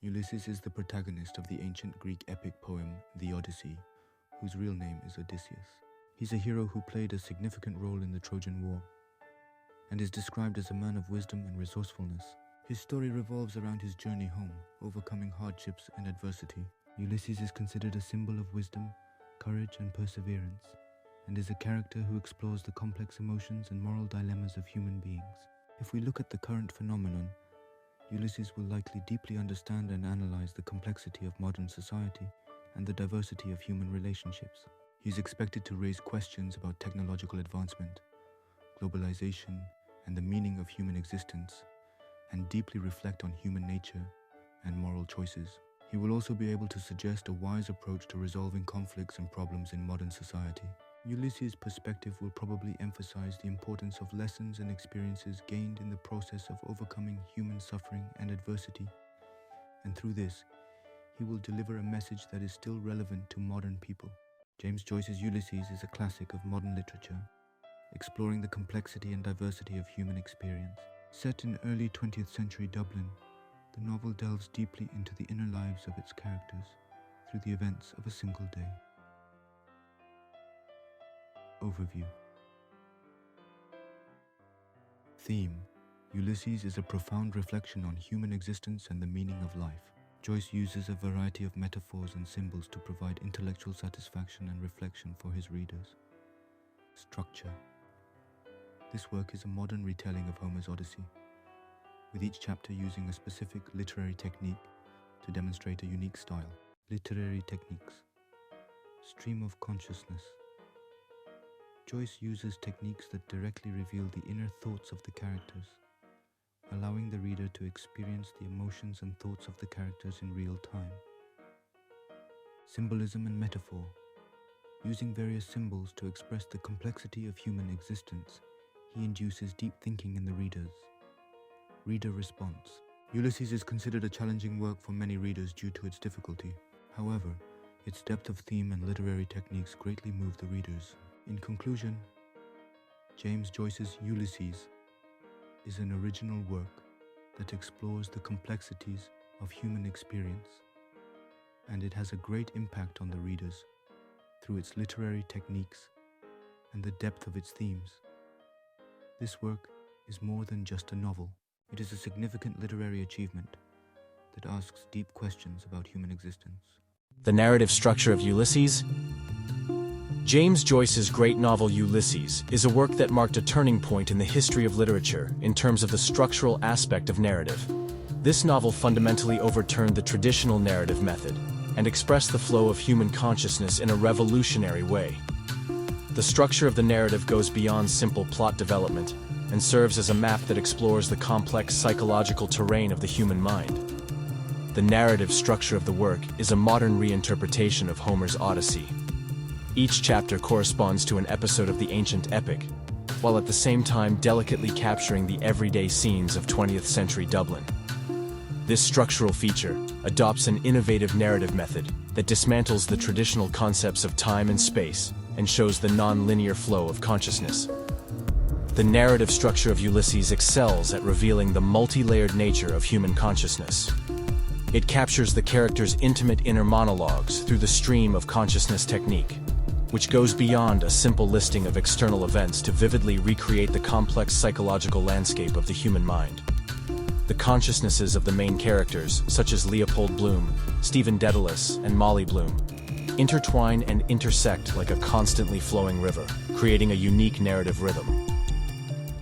Ulysses is the protagonist of the ancient Greek epic poem, the Odyssey, whose real name is Odysseus. He's a hero who played a significant role in the Trojan War and is described as a man of wisdom and resourcefulness. His story revolves around his journey home, overcoming hardships and adversity. Ulysses is considered a symbol of wisdom, courage, and perseverance, and is a character who explores the complex emotions and moral dilemmas of human beings. If we look at the current phenomenon, Ulysses will likely deeply understand and analyze the complexity of modern society and the diversity of human relationships. He's expected to raise questions about technological advancement, globalization, and the meaning of human existence, and deeply reflect on human nature and moral choices. He will also be able to suggest a wise approach to resolving conflicts and problems in modern society. Ulysses' perspective will probably emphasize the importance of lessons and experiences gained in the process of overcoming human suffering and adversity, and through this, he will deliver a message that is still relevant to modern people. James Joyce's Ulysses is a classic of modern literature, exploring the complexity and diversity of human experience. Set in early 20th century Dublin, the novel delves deeply into the inner lives of its characters through the events of a single day. Overview. Theme: Ulysses is a profound reflection on human existence and the meaning of life. Joyce uses a variety of metaphors and symbols to provide intellectual satisfaction and reflection for his readers. Structure. This work is a modern retelling of Homer's Odyssey, with each chapter using a specific literary technique to demonstrate a unique style. Literary techniques. Stream of consciousness. Joyce uses techniques that directly reveal the inner thoughts of the characters, allowing the reader to experience the emotions and thoughts of the characters in real time. Symbolism and metaphor. Using various symbols to express the complexity of human existence, he induces deep thinking in the readers. Reader response. Ulysses is considered a challenging work for many readers due to its difficulty. However, its depth of theme and literary techniques greatly move the readers. In conclusion, James Joyce's Ulysses is an original work that explores the complexities of human experience, and it has a great impact on the readers through its literary techniques and the depth of its themes. This work is more than just a novel. It is a significant literary achievement that asks deep questions about human existence. The narrative structure of Ulysses. James Joyce's great novel Ulysses is a work that marked a turning point in the history of literature in terms of the structural aspect of narrative. This novel fundamentally overturned the traditional narrative method and expressed the flow of human consciousness in a revolutionary way. The structure of the narrative goes beyond simple plot development and serves as a map that explores the complex psychological terrain of the human mind. The narrative structure of the work is a modern reinterpretation of Homer's Odyssey. Each chapter corresponds to an episode of the ancient epic, while at the same time delicately capturing the everyday scenes of 20th century Dublin. This structural feature adopts an innovative narrative method that dismantles the traditional concepts of time and space and shows the non-linear flow of consciousness. The narrative structure of Ulysses excels at revealing the multi-layered nature of human consciousness. It captures the character's intimate inner monologues through the stream of consciousness technique, which goes beyond a simple listing of external events to vividly recreate the complex psychological landscape of the human mind. The consciousnesses of the main characters, such as Leopold Bloom, Stephen Dedalus, and Molly Bloom, intertwine and intersect like a constantly flowing river, creating a unique narrative rhythm.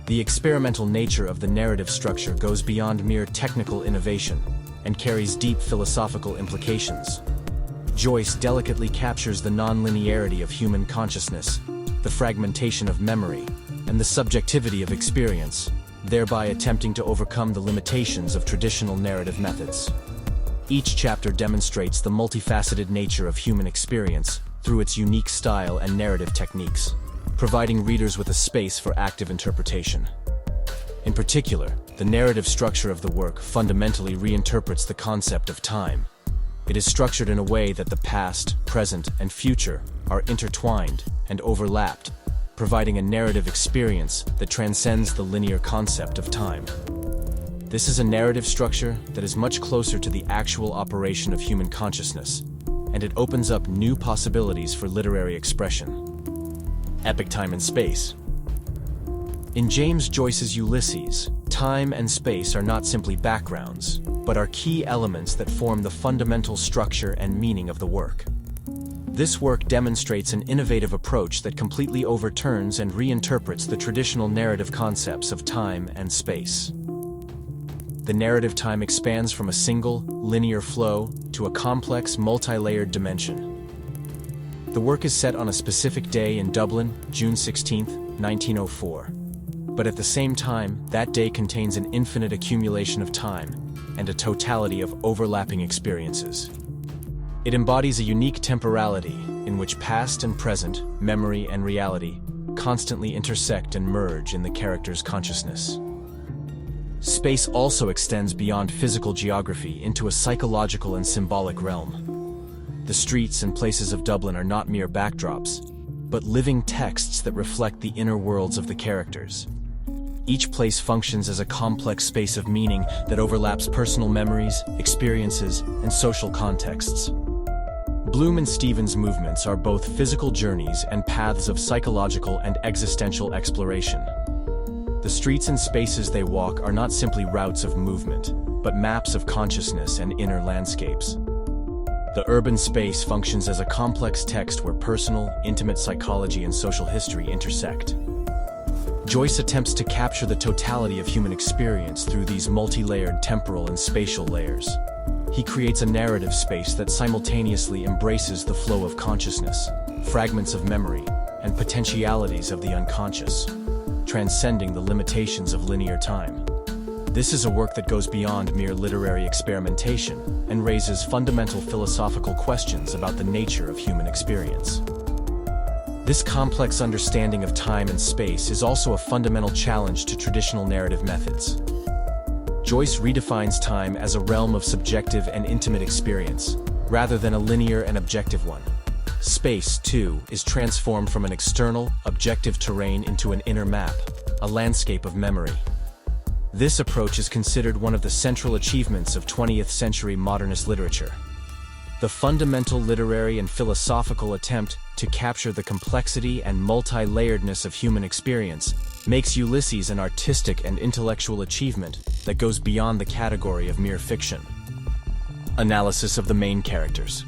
The experimental nature of the narrative structure goes beyond mere technical innovation and carries deep philosophical implications. Joyce delicately captures the non-linearity of human consciousness, the fragmentation of memory, and the subjectivity of experience, thereby attempting to overcome the limitations of traditional narrative methods. Each chapter demonstrates the multifaceted nature of human experience through its unique style and narrative techniques, providing readers with a space for active interpretation. In particular, the narrative structure of the work fundamentally reinterprets the concept of time. It is structured in a way that the past, present, and future are intertwined and overlapped, providing a narrative experience that transcends the linear concept of time. This is a narrative structure that is much closer to the actual operation of human consciousness, and it opens up new possibilities for literary expression. Epic time and space. In James Joyce's Ulysses, time and space are not simply backgrounds, but are key elements that form the fundamental structure and meaning of the work. This work demonstrates an innovative approach that completely overturns and reinterprets the traditional narrative concepts of time and space. The narrative time expands from a single, linear flow to a complex, multi-layered dimension. The work is set on a specific day in Dublin, June 16, 1904. But at the same time, that day contains an infinite accumulation of time and a totality of overlapping experiences. It embodies a unique temporality in which past and present, memory and reality, constantly intersect and merge in the character's consciousness. Space also extends beyond physical geography into a psychological and symbolic realm. The streets and places of Dublin are not mere backdrops, but living texts that reflect the inner worlds of the characters. Each place functions as a complex space of meaning that overlaps personal memories, experiences, and social contexts. Bloom and Stevens' movements are both physical journeys and paths of psychological and existential exploration. The streets and spaces they walk are not simply routes of movement, but maps of consciousness and inner landscapes. The urban space functions as a complex text where personal, intimate psychology and social history intersect. Joyce attempts to capture the totality of human experience through these multi-layered temporal and spatial layers. He creates a narrative space that simultaneously embraces the flow of consciousness, fragments of memory, and potentialities of the unconscious, transcending the limitations of linear time. This is a work that goes beyond mere literary experimentation and raises fundamental philosophical questions about the nature of human experience. This complex understanding of time and space is also a fundamental challenge to traditional narrative methods. Joyce redefines time as a realm of subjective and intimate experience, rather than a linear and objective one. Space, too, is transformed from an external, objective terrain into an inner map, a landscape of memory. This approach is considered one of the central achievements of 20th century modernist literature. The fundamental literary and philosophical attempt to capture the complexity and multi-layeredness of human experience makes Ulysses an artistic and intellectual achievement that goes beyond the category of mere fiction. Analysis of the main characters.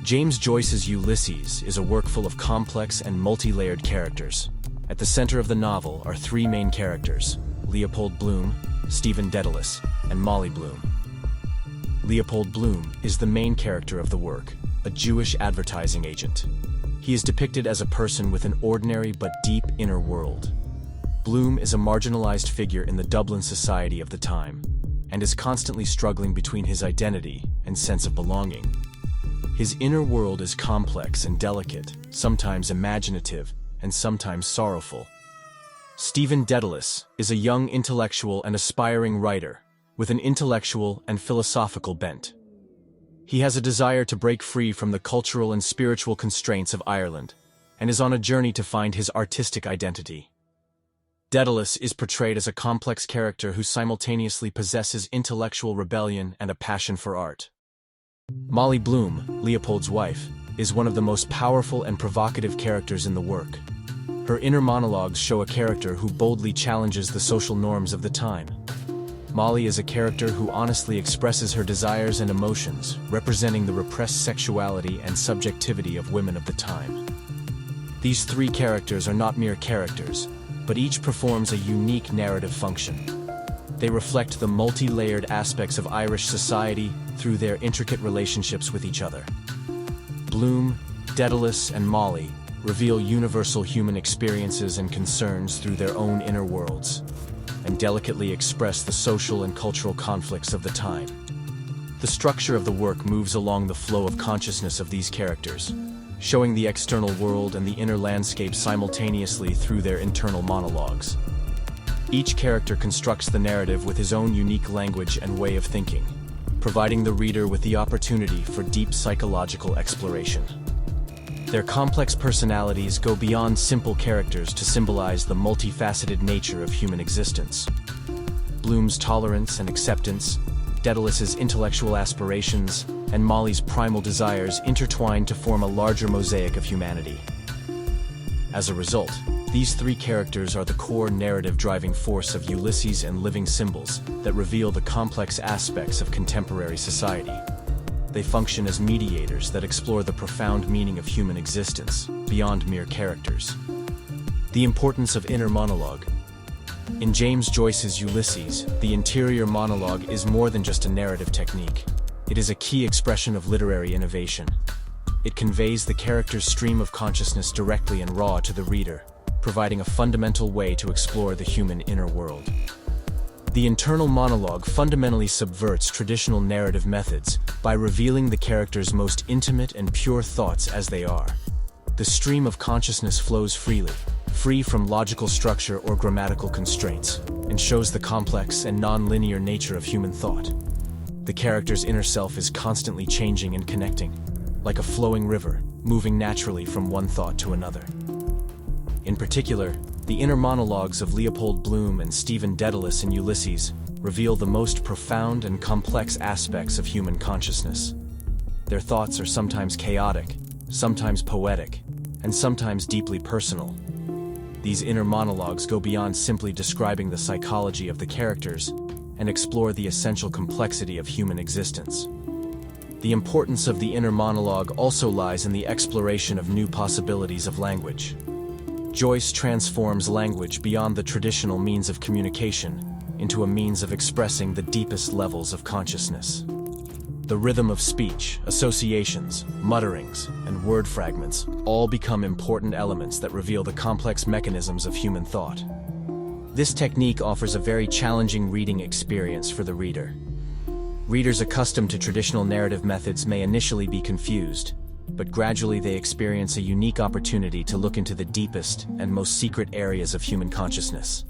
James Joyce's Ulysses is a work full of complex and multi-layered characters. At the center of the novel are three main characters: Leopold Bloom, Stephen Dedalus, and Molly Bloom. Leopold Bloom is the main character of the work, a Jewish advertising agent. He is depicted as a person with an ordinary but deep inner world. Bloom is a marginalized figure in the Dublin society of the time, and is constantly struggling between his identity and sense of belonging. His inner world is complex and delicate, sometimes imaginative, and sometimes sorrowful. Stephen Dedalus is a young intellectual and aspiring writer, with an intellectual and philosophical bent. He has a desire to break free from the cultural and spiritual constraints of Ireland, and is on a journey to find his artistic identity. Dedalus is portrayed as a complex character who simultaneously possesses intellectual rebellion and a passion for art. Molly Bloom, Leopold's wife, is one of the most powerful and provocative characters in the work. Her inner monologues show a character who boldly challenges the social norms of the time. Molly is a character who honestly expresses her desires and emotions, representing the repressed sexuality and subjectivity of women of the time. These three characters are not mere characters, but each performs a unique narrative function. They reflect the multi-layered aspects of Irish society through their intricate relationships with each other. Bloom, Dedalus, and Molly reveal universal human experiences and concerns through their own inner worlds, and delicately express the social and cultural conflicts of the time. The structure of the work moves along the flow of consciousness of these characters, showing the external world and the inner landscape simultaneously through their internal monologues. Each character constructs the narrative with his own unique language and way of thinking, providing the reader with the opportunity for deep psychological exploration. Their complex personalities go beyond simple characters to symbolize the multifaceted nature of human existence. Bloom's tolerance and acceptance, Daedalus's intellectual aspirations, and Molly's primal desires intertwine to form a larger mosaic of humanity. As a result, these three characters are the core narrative driving force of Ulysses and living symbols that reveal the complex aspects of contemporary society. They function as mediators that explore the profound meaning of human existence, beyond mere characters. The importance of inner monologue. In James Joyce's Ulysses, the interior monologue is more than just a narrative technique. It is a key expression of literary innovation. It conveys the character's stream of consciousness directly and raw to the reader, providing a fundamental way to explore the human inner world. The internal monologue fundamentally subverts traditional narrative methods by revealing the character's most intimate and pure thoughts as they are. The stream of consciousness flows freely, free from logical structure or grammatical constraints, and shows the complex and non-linear nature of human thought. The character's inner self is constantly changing and connecting, like a flowing river, moving naturally from one thought to another. In particular, the inner monologues of Leopold Bloom and Stephen Dedalus in Ulysses reveal the most profound and complex aspects of human consciousness. Their thoughts are sometimes chaotic, sometimes poetic, and sometimes deeply personal. These inner monologues go beyond simply describing the psychology of the characters and explore the essential complexity of human existence. The importance of the inner monologue also lies in the exploration of new possibilities of language. Joyce transforms language beyond the traditional means of communication into a means of expressing the deepest levels of consciousness. The rhythm of speech, associations, mutterings, and word fragments all become important elements that reveal the complex mechanisms of human thought. This technique offers a very challenging reading experience for the reader. Readers accustomed to traditional narrative methods may initially be confused, but gradually they experience a unique opportunity to look into the deepest and most secret areas of human consciousness.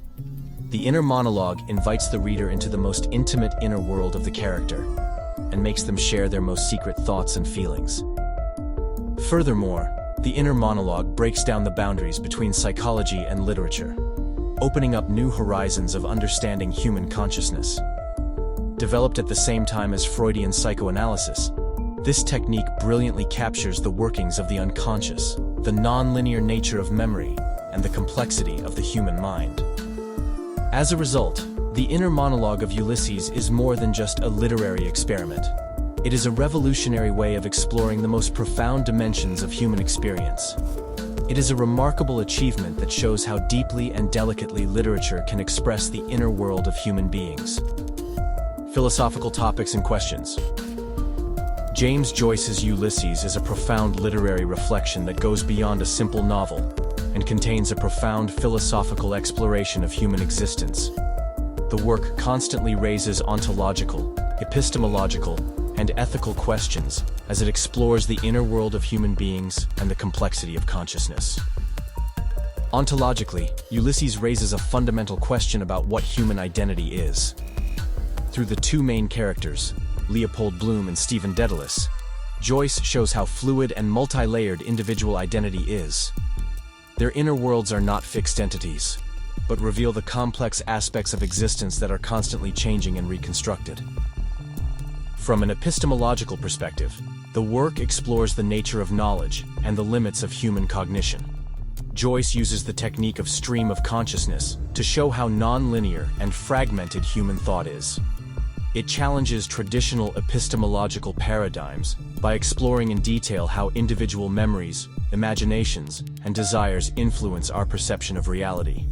The inner monologue invites the reader into the most intimate inner world of the character, and makes them share their most secret thoughts and feelings. Furthermore, the inner monologue breaks down the boundaries between psychology and literature, opening up new horizons of understanding human consciousness. Developed at the same time as Freudian psychoanalysis, this technique brilliantly captures the workings of the unconscious, the non-linear nature of memory, and the complexity of the human mind. As a result, the inner monologue of Ulysses is more than just a literary experiment. It is a revolutionary way of exploring the most profound dimensions of human experience. It is a remarkable achievement that shows how deeply and delicately literature can express the inner world of human beings. Philosophical topics and questions. James Joyce's Ulysses is a profound literary reflection that goes beyond a simple novel and contains a profound philosophical exploration of human existence. The work constantly raises ontological, epistemological, and ethical questions as it explores the inner world of human beings and the complexity of consciousness. Ontologically, Ulysses raises a fundamental question about what human identity is. Through the two main characters, Leopold Bloom and Stephen Dedalus, Joyce shows how fluid and multi-layered individual identity is. Their inner worlds are not fixed entities, but reveal the complex aspects of existence that are constantly changing and reconstructed. From an epistemological perspective, the work explores the nature of knowledge and the limits of human cognition. Joyce uses the technique of stream of consciousness to show how non-linear and fragmented human thought is. It challenges traditional epistemological paradigms by exploring in detail how individual memories, imaginations, and desires influence our perception of reality.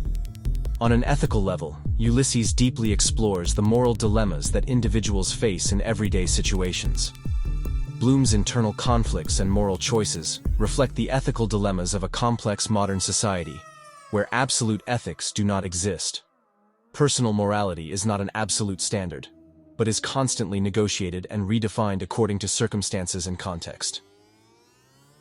On an ethical level, Ulysses deeply explores the moral dilemmas that individuals face in everyday situations. Bloom's internal conflicts and moral choices reflect the ethical dilemmas of a complex modern society, where absolute ethics do not exist. Personal morality is not an absolute standard, but is constantly negotiated and redefined according to circumstances and context.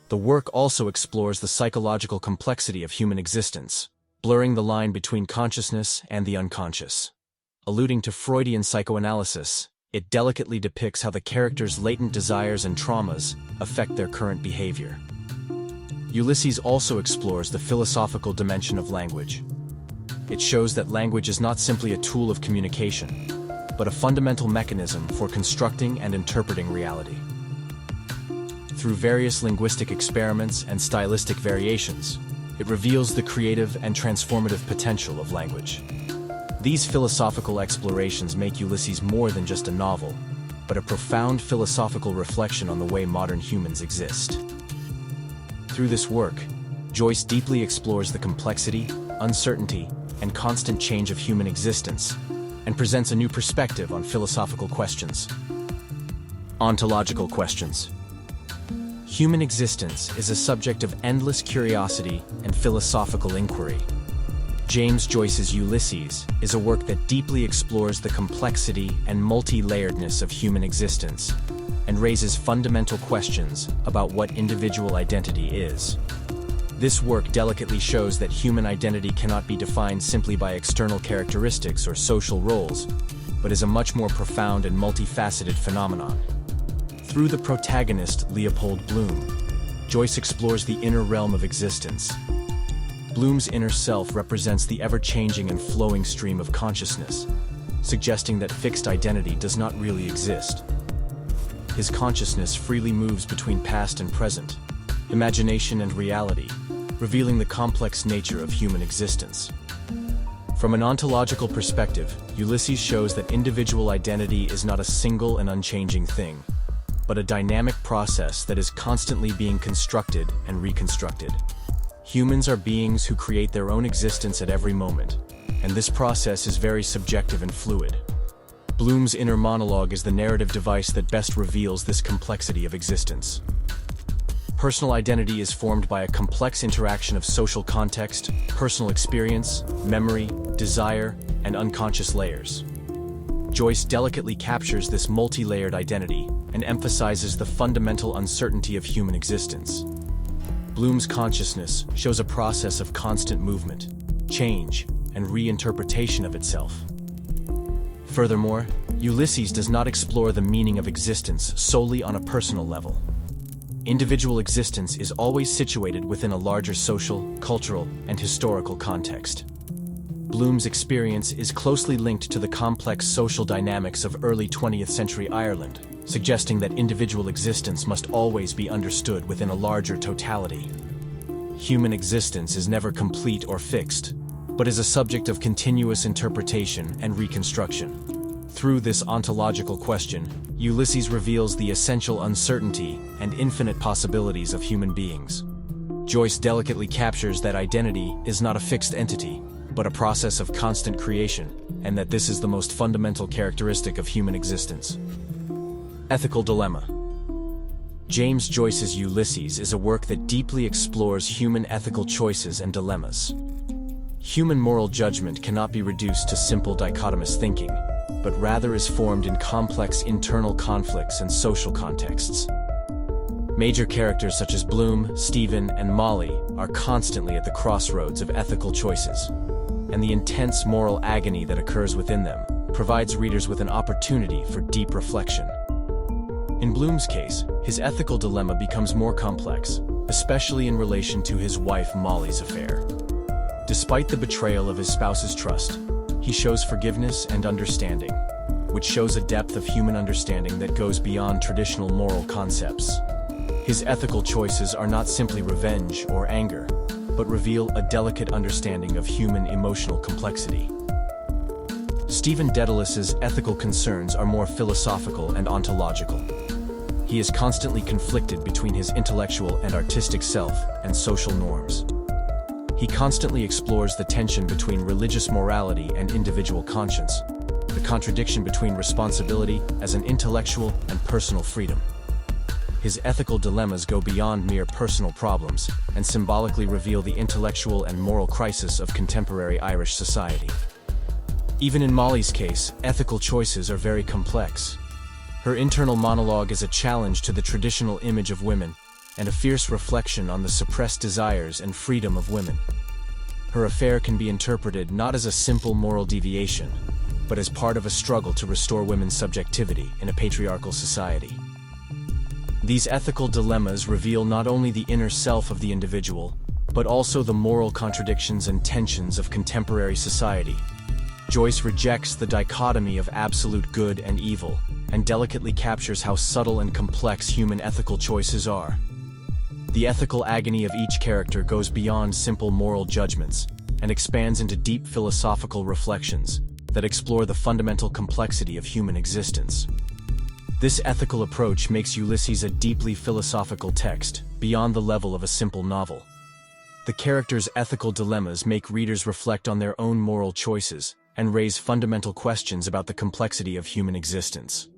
The work also explores the psychological complexity of human existence, blurring the line between consciousness and the unconscious. Alluding to Freudian psychoanalysis, it delicately depicts how the character's latent desires and traumas affect their current behavior. Ulysses also explores the philosophical dimension of language. it shows that language is not simply a tool of communication, but a fundamental mechanism for constructing and interpreting reality. Through various linguistic experiments and stylistic variations, it reveals the creative and transformative potential of language. These philosophical explorations make Ulysses more than just a novel, but a profound philosophical reflection on the way modern humans exist. Through this work, Joyce deeply explores the complexity, uncertainty, and constant change of human existence, and presents a new perspective on philosophical questions. Ontological questions. Human existence is a subject of endless curiosity and philosophical inquiry. James Joyce's Ulysses is a work that deeply explores the complexity and multi-layeredness of human existence and raises fundamental questions about what individual identity is. This work delicately shows that human identity cannot be defined simply by external characteristics or social roles, but is a much more profound and multifaceted phenomenon. Through the protagonist, Leopold Bloom, Joyce explores the inner realm of existence. Bloom's inner self represents the ever-changing and flowing stream of consciousness, suggesting that fixed identity does not really exist. His consciousness freely moves between past and present, imagination and reality, revealing the complex nature of human existence. From an ontological perspective, Ulysses shows that individual identity is not a single and unchanging thing, but a dynamic process that is constantly being constructed and reconstructed. Humans are beings who create their own existence at every moment, and this process is very subjective and fluid. Bloom's inner monologue is the narrative device that best reveals this complexity of existence. Personal identity is formed by a complex interaction of social context, personal experience, memory, desire, and unconscious layers. Joyce delicately captures this multi-layered identity and emphasizes the fundamental uncertainty of human existence. Bloom's consciousness shows a process of constant movement, change, and reinterpretation of itself. Furthermore, Ulysses does not explore the meaning of existence solely on a personal level. Individual existence is always situated within a larger social, cultural, and historical context. Bloom's experience is closely linked to the complex social dynamics of early 20th century Ireland, suggesting that individual existence must always be understood within a larger totality. Human existence is never complete or fixed, but is a subject of continuous interpretation and reconstruction. Through this ontological question, Ulysses reveals the essential uncertainty and infinite possibilities of human beings. Joyce delicately captures that identity is not a fixed entity, but a process of constant creation, and that this is the most fundamental characteristic of human existence. Ethical dilemma. James Joyce's Ulysses is a work that deeply explores human ethical choices and dilemmas. Human moral judgment cannot be reduced to simple dichotomous thinking, but rather is formed in complex internal conflicts and social contexts. Major characters such as Bloom, Stephen, and Molly are constantly at the crossroads of ethical choices, and the intense moral agony that occurs within them provides readers with an opportunity for deep reflection. In Bloom's case, his ethical dilemma becomes more complex, especially in relation to his wife Molly's affair. Despite the betrayal of his spouse's trust, he shows forgiveness and understanding, which shows a depth of human understanding that goes beyond traditional moral concepts. His ethical choices are not simply revenge or anger, but reveal a delicate understanding of human emotional complexity. Stephen Daedalus's ethical concerns are more philosophical and ontological. He is constantly conflicted between his intellectual and artistic self and social norms. He constantly explores the tension between religious morality and individual conscience, the contradiction between responsibility as an intellectual and personal freedom. His ethical dilemmas go beyond mere personal problems and symbolically reveal the intellectual and moral crisis of contemporary Irish society. Even in Molly's case, ethical choices are very complex. Her internal monologue is a challenge to the traditional image of women and a fierce reflection on the suppressed desires and freedom of women. Her affair can be interpreted not as a simple moral deviation, but as part of a struggle to restore women's subjectivity in a patriarchal society. These ethical dilemmas reveal not only the inner self of the individual, but also the moral contradictions and tensions of contemporary society. Joyce rejects the dichotomy of absolute good and evil, and delicately captures how subtle and complex human ethical choices are. The ethical agony of each character goes beyond simple moral judgments, and expands into deep philosophical reflections that explore the fundamental complexity of human existence. This ethical approach makes Ulysses a deeply philosophical text, beyond the level of a simple novel. The characters' ethical dilemmas make readers reflect on their own moral choices and raise fundamental questions about the complexity of human existence.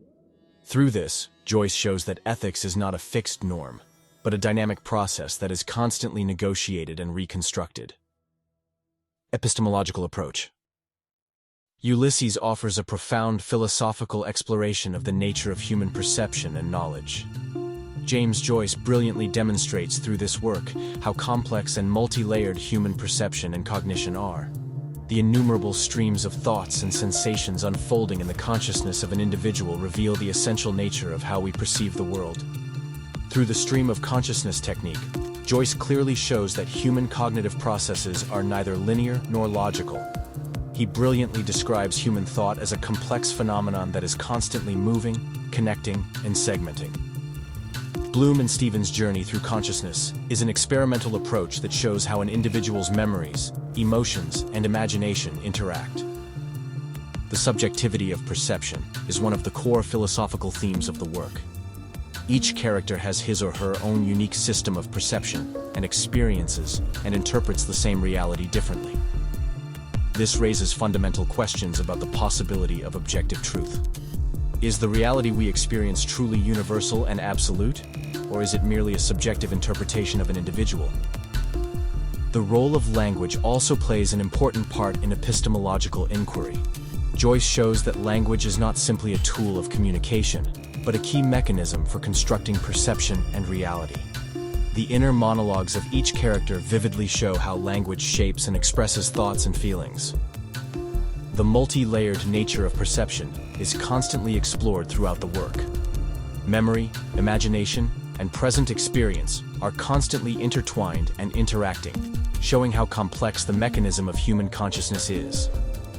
Through this, Joyce shows that ethics is not a fixed norm, but a dynamic process that is constantly negotiated and reconstructed. Epistemological approach. Ulysses offers a profound philosophical exploration of the nature of human perception and knowledge. James Joyce brilliantly demonstrates through this work how complex and multi-layered human perception and cognition are. The innumerable streams of thoughts and sensations unfolding in the consciousness of an individual reveal the essential nature of how we perceive the world. Through the stream of consciousness technique, Joyce clearly shows that human cognitive processes are neither linear nor logical. He brilliantly describes human thought as a complex phenomenon that is constantly moving, connecting, and segmenting. Bloom and Stevens' journey through consciousness is an experimental approach that shows how an individual's memories, emotions, and imagination interact. The subjectivity of perception is one of the core philosophical themes of the work. Each character has his or her own unique system of perception and experiences and interprets the same reality differently. This raises fundamental questions about the possibility of objective truth. Is the reality we experience truly universal and absolute, or is it merely a subjective interpretation of an individual? The role of language also plays an important part in epistemological inquiry. Joyce shows that language is not simply a tool of communication, but a key mechanism for constructing perception and reality. The inner monologues of each character vividly show how language shapes and expresses thoughts and feelings. The multi-layered nature of perception is constantly explored throughout the work. Memory, imagination, and present experience are constantly intertwined and interacting, showing how complex the mechanism of human consciousness is.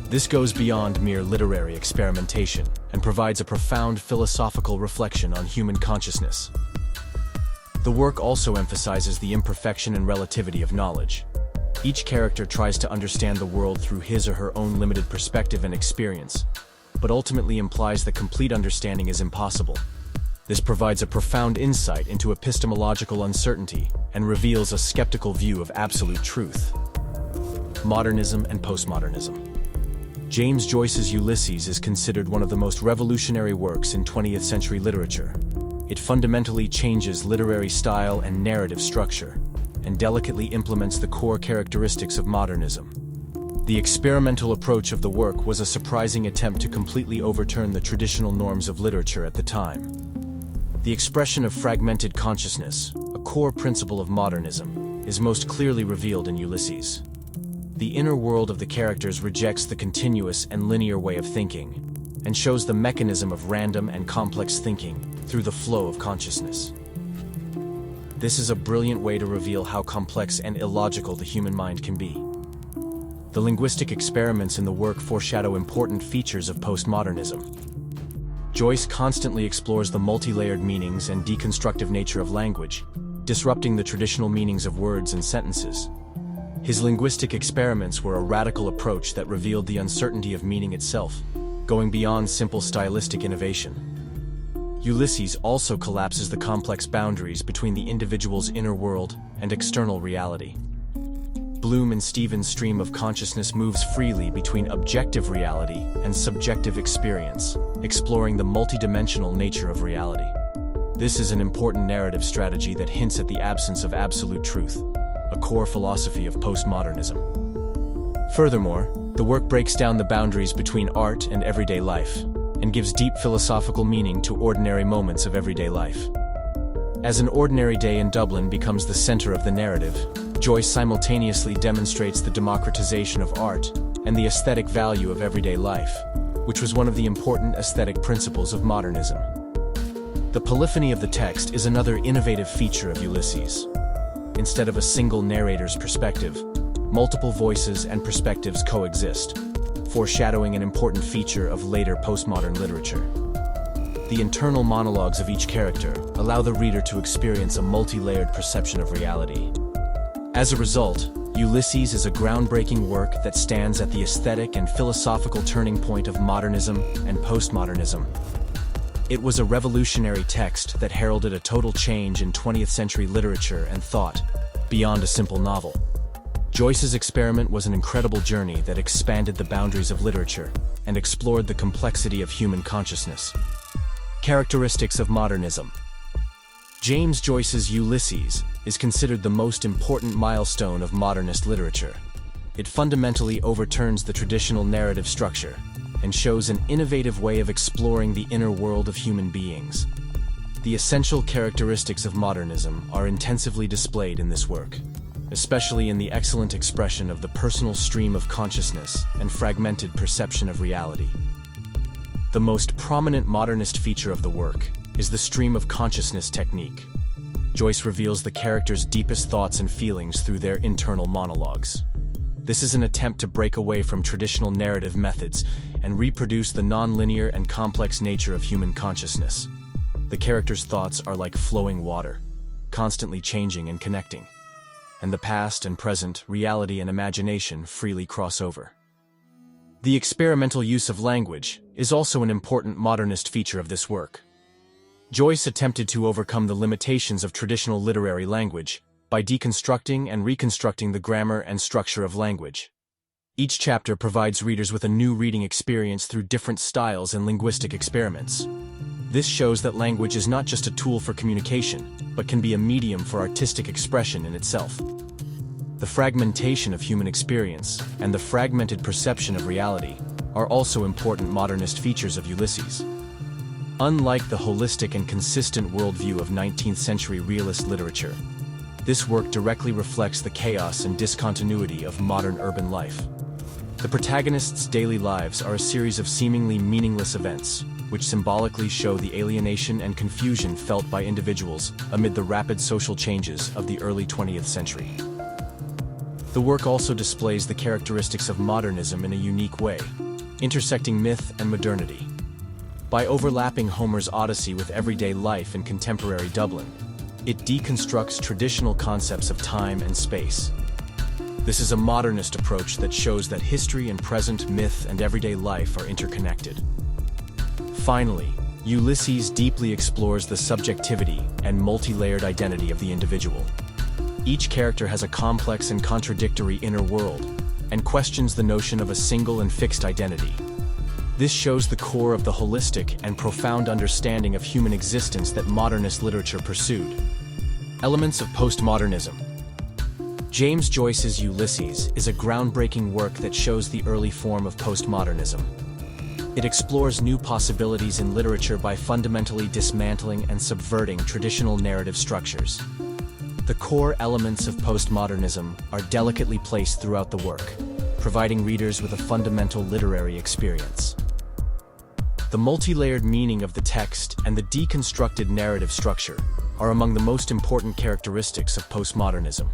This goes beyond mere literary experimentation and provides a profound philosophical reflection on human consciousness. The work also emphasizes the imperfection and relativity of knowledge. Each character tries to understand the world through his or her own limited perspective and experience, but ultimately implies that complete understanding is impossible. This provides a profound insight into epistemological uncertainty and reveals a skeptical view of absolute truth. Modernism and postmodernism. James Joyce's Ulysses is considered one of the most revolutionary works in 20th century literature. It fundamentally changes literary style and narrative structure, and delicately implements the core characteristics of modernism. The experimental approach of the work was a surprising attempt to completely overturn the traditional norms of literature at the time. The expression of fragmented consciousness, a core principle of modernism, is most clearly revealed in Ulysses. The inner world of the characters rejects the continuous and linear way of thinking, and shows the mechanism of random and complex thinking through the flow of consciousness. This is a brilliant way to reveal how complex and illogical the human mind can be. The linguistic experiments in the work foreshadow important features of postmodernism. Joyce constantly explores the multi-layered meanings and deconstructive nature of language, disrupting the traditional meanings of words and sentences. His linguistic experiments were a radical approach that revealed the uncertainty of meaning itself, going beyond simple stylistic innovation. Ulysses also collapses the complex boundaries between the individual's inner world and external reality. Bloom and Stevens' stream of consciousness moves freely between objective reality and subjective experience, exploring the multidimensional nature of reality. This is an important narrative strategy that hints at the absence of absolute truth, a core philosophy of postmodernism. Furthermore, the work breaks down the boundaries between art and everyday life, and gives deep philosophical meaning to ordinary moments of everyday life. As an ordinary day in Dublin becomes the center of the narrative, Joyce simultaneously demonstrates the democratization of art and the aesthetic value of everyday life, which was one of the important aesthetic principles of modernism. The polyphony of the text is another innovative feature of Ulysses. instead of a single narrator's perspective, multiple voices and perspectives coexist, foreshadowing an important feature of later postmodern literature. The internal monologues of each character allow the reader to experience a multi-layered perception of reality. As a result, Ulysses is a groundbreaking work that stands at the aesthetic and philosophical turning point of modernism and postmodernism. It was a revolutionary text that heralded a total change in 20th century literature and thought, beyond a simple novel. Joyce's experiment was an incredible journey that expanded the boundaries of literature and explored the complexity of human consciousness. Characteristics of modernism. James Joyce's Ulysses is considered the most important milestone of modernist literature. It fundamentally overturns the traditional narrative structure and shows an innovative way of exploring the inner world of human beings. The essential characteristics of modernism are intensively displayed in this work, especially in the excellent expression of the personal stream of consciousness and fragmented perception of reality. The most prominent modernist feature of the work is the stream of consciousness technique. Joyce reveals the characters' deepest thoughts and feelings through their internal monologues. This is an attempt to break away from traditional narrative methods and reproduce the non-linear and complex nature of human consciousness. The characters' thoughts are like flowing water, constantly changing and connecting, and the past and present, reality and imagination freely cross over. The experimental use of language is also an important modernist feature of this work. Joyce attempted to overcome the limitations of traditional literary language by deconstructing and reconstructing the grammar and structure of language. Each chapter provides readers with a new reading experience through different styles and linguistic experiments. This shows that language is not just a tool for communication, but can be a medium for artistic expression in itself. The fragmentation of human experience and the fragmented perception of reality are also important modernist features of Ulysses. Unlike the holistic and consistent worldview of 19th century realist literature, this work directly reflects the chaos and discontinuity of modern urban life. The protagonists' daily lives are a series of seemingly meaningless events, which symbolically show the alienation and confusion felt by individuals amid the rapid social changes of the early 20th century. The work also displays the characteristics of modernism in a unique way, intersecting myth and modernity. By overlapping Homer's Odyssey with everyday life in contemporary Dublin, it deconstructs traditional concepts of time and space. This is a modernist approach that shows that history and present, myth and everyday life are interconnected. Finally, Ulysses deeply explores the subjectivity and multi-layered identity of the individual. Each character has a complex and contradictory inner world, and questions the notion of a single and fixed identity. This shows the core of the holistic and profound understanding of human existence that modernist literature pursued. Elements of postmodernism. James Joyce's Ulysses is a groundbreaking work that shows the early form of postmodernism. It explores new possibilities in literature by fundamentally dismantling and subverting traditional narrative structures. The core elements of postmodernism are delicately placed throughout the work, providing readers with a fundamental literary experience. The multi-layered meaning of the text and the deconstructed narrative structure are among the most important characteristics of postmodernism.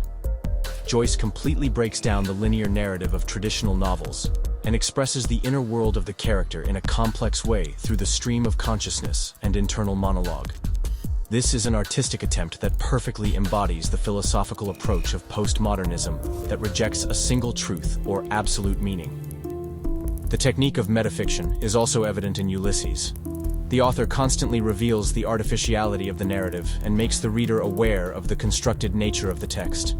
Joyce completely breaks down the linear narrative of traditional novels and expresses the inner world of the character in a complex way through the stream of consciousness and internal monologue. This is an artistic attempt that perfectly embodies the philosophical approach of postmodernism that rejects a single truth or absolute meaning. The technique of metafiction is also evident in Ulysses. The author constantly reveals the artificiality of the narrative and makes the reader aware of the constructed nature of the text.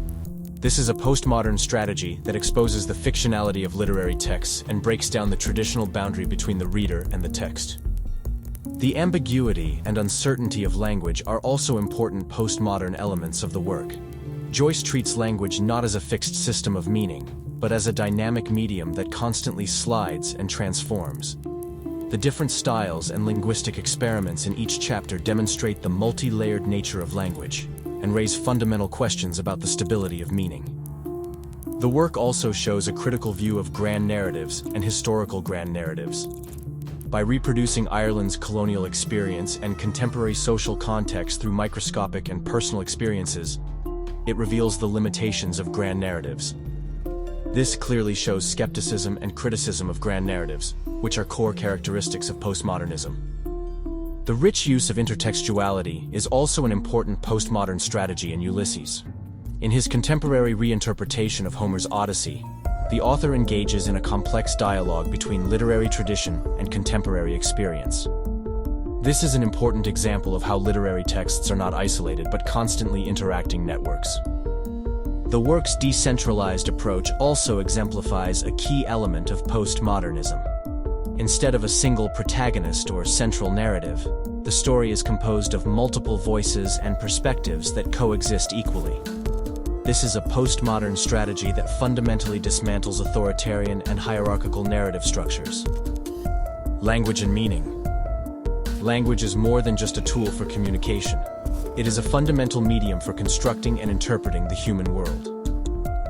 This is a postmodern strategy that exposes the fictionality of literary texts and breaks down the traditional boundary between the reader and the text. The ambiguity and uncertainty of language are also important postmodern elements of the work. Joyce treats language not as a fixed system of meaning, but as a dynamic medium that constantly slides and transforms. The different styles and linguistic experiments in each chapter demonstrate the multi-layered nature of language and raise fundamental questions about the stability of meaning. The work also shows a critical view of grand narratives and historical grand narratives. By reproducing Ireland's colonial experience and contemporary social context through microscopic and personal experiences, it reveals the limitations of grand narratives. This clearly shows skepticism and criticism of grand narratives, which are core characteristics of postmodernism. The rich use of intertextuality is also an important postmodern strategy in Ulysses. In his contemporary reinterpretation of Homer's Odyssey, the author engages in a complex dialogue between literary tradition and contemporary experience. This is an important example of how literary texts are not isolated but constantly interacting networks. The work's decentralized approach also exemplifies a key element of postmodernism. Instead of a single protagonist or central narrative, the story is composed of multiple voices and perspectives that coexist equally. This is a postmodern strategy that fundamentally dismantles authoritarian and hierarchical narrative structures. Language and meaning. Language is more than just a tool for communication. It is a fundamental medium for constructing and interpreting the human world.